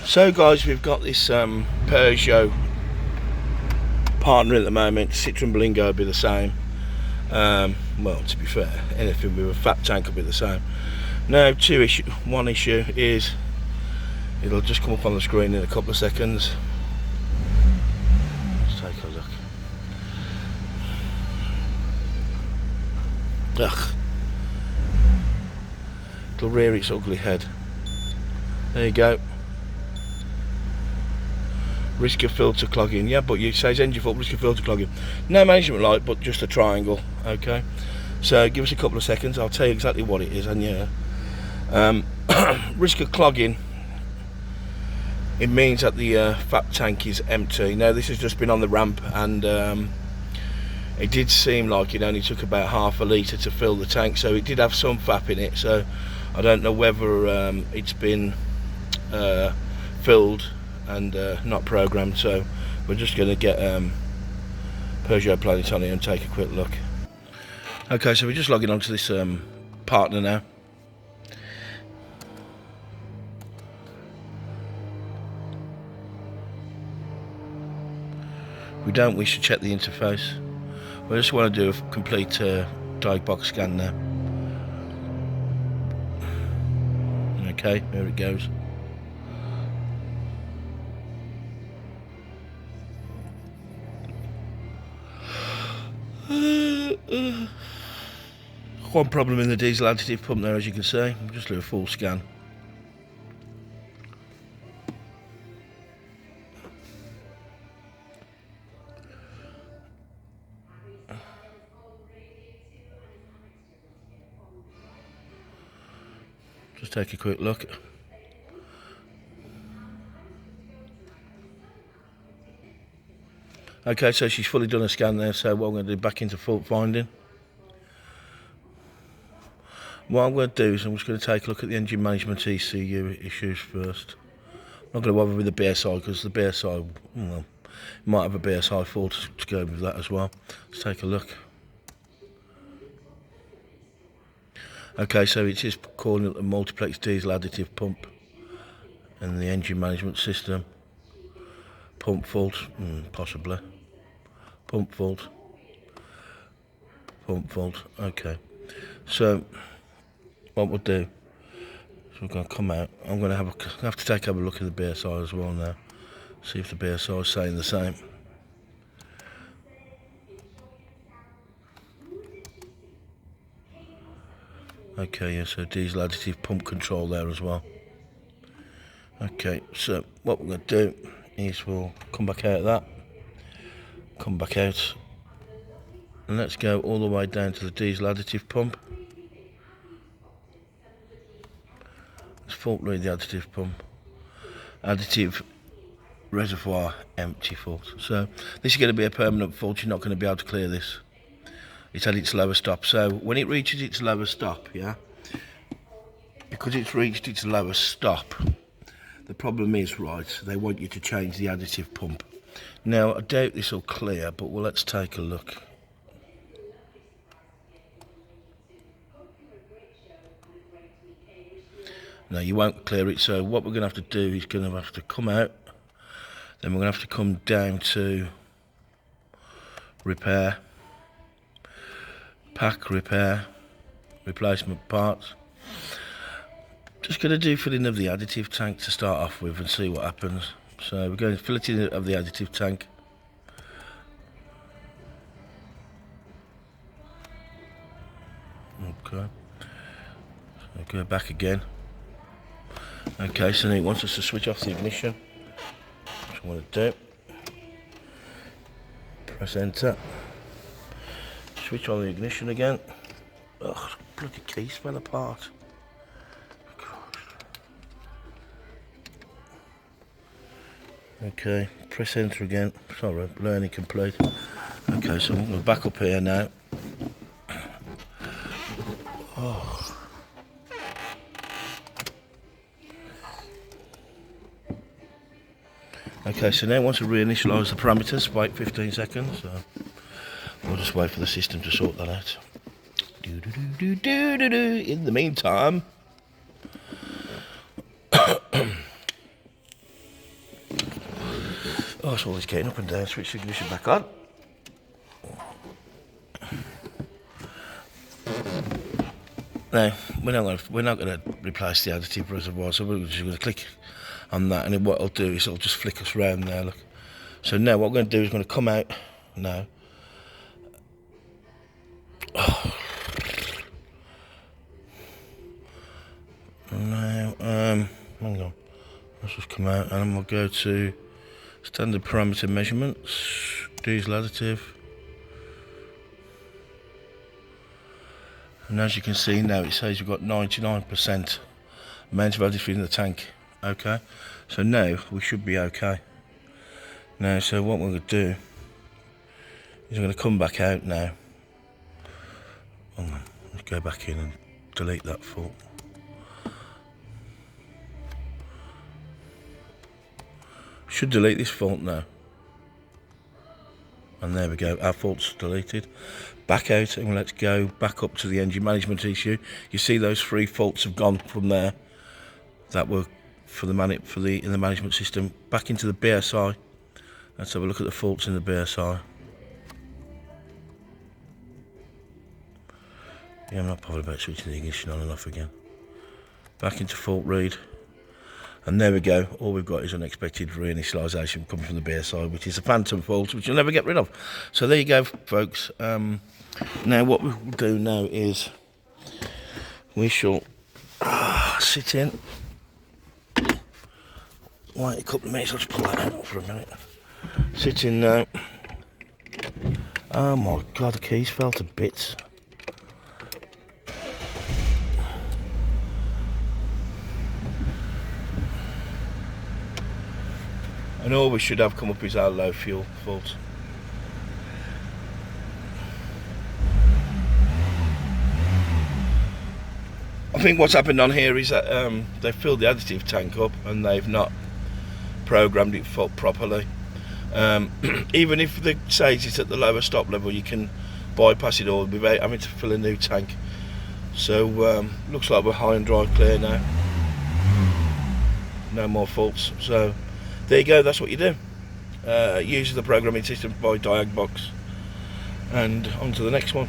So guys, we've got this Peugeot partner at the moment. Citroen Berlingo will be the same. Well, to be fair, anything with a fat tank will be the same. Now, one issue is it'll just come up on the screen in a couple of seconds. Let's take a look. Ugh. It'll rear its ugly head. There you go. Risk of filter clogging. Yeah, but it says engine fault, risk of filter clogging. No management light, but just a triangle. Okay, so give us a couple of seconds, I'll tell you exactly what it is. And yeah, risk of clogging, it means that the fat tank is empty. Now this has just been on the ramp, and it did seem like it only took about half a litre to fill the tank, so it did have some fap in it. So I don't know whether it's been filled and not programmed, so we're just going to get Peugeot Planet on here and take a quick look. Okay, so we're just logging onto this partner now. We don't wish to check the interface. We just want to do a complete diagbox scan now. Okay, there it goes. One problem in the diesel additive pump there, as you can see. I'll just do a full scan. Just take a quick look. Okay, so she's fully done a scan there, so what I'm going to do, back into fault finding. What I'm going to do is I'm just going to take a look at the engine management ECU issues first. I'm not going to bother with the BSI, because the BSI, well, might have a BSI fault to go with that as well. Let's take a look. Okay, so it is calling it the multiplex diesel additive pump and the engine management system. Pump fault, possibly. Pump fault. Pump fault, okay. So what we'll do is we're going to come out. I'm going to have to have a look at the BSI as well now. See if the BSI is saying the same. Okay, yeah, so diesel additive pump control there as well. Okay, so what we're going to do is we'll come back out of that. Come back out. And let's go all the way down to the diesel additive pump. Let's fault read the additive pump. Additive reservoir empty fault. So this is going to be a permanent fault. You're not going to be able to clear this. It's at its lower stop. So when it reaches its lower stop, yeah, because it's reached its lower stop, the problem is, right, they want you to change the additive pump. Now I doubt this will clear, but well, let's take a look. No, you won't clear it, so what we're going to have to do is going to have to come out, then we're going to have to come down to repair, pack repair, replacement parts. Just going to do filling of the additive tank to start off with and see what happens. So we're going to fill it in of the additive tank. Okay, so go back again. Okay, so then it wants us to switch off the ignition, which I want to do. Press enter. Switch on the ignition again. Ugh, bloody keys fell apart. Okay, press enter again. Sorry, learning complete. Okay, so I'm going to back up here now. Oh. Okay, so now once we reinitialise the parameters, wait 15 seconds. So we'll just wait for the system to sort that out. In the meantime, Whilst all this getting up and down, switch the ignition back on. Now we're not going to replace the additive reservoir, so we're just going to click on that, and then what it'll do is it'll just flick us round there. Look. So now what we're going to do is going to come out now. Oh. Now, hang on. Let's just come out, and then we'll go to standard parameter measurements, diesel additive. And as you can see now, it says we've got 99% amount of additive in the tank. Okay, so now we should be okay. Now, so what we're going to do is we're going to come back out now. Let's go back in and delete that fault. Should delete this fault now. And there we go, our fault's deleted. Back out, and let's go back up to the engine management issue. You see those 3 faults have gone from there that were for the in the management system back into the BSI. Let's have a look at the faults in the BSI. Yeah, I'm not bothered about switching the ignition on and off again. Back into fault read. And there we go, all we've got is unexpected reinitialisation coming from the BSI, which is a phantom fault, which you'll never get rid of. So there you go, folks. Now what we'll do now is we shall sit in, wait a couple of minutes. I'll just pull that out for a minute. Sit in now. Oh my God, the keys fell to bits. And all we should have come up is our low fuel fault. I think what's happened on here is that they've filled the additive tank up and they've not programmed it properly. Even if it says it's at the lower stop level, you can bypass it all without having to fill a new tank. So looks like we're high and dry clear now. No more faults. So there you go, that's what you do. Use the programming system by Diagbox. And on to the next one.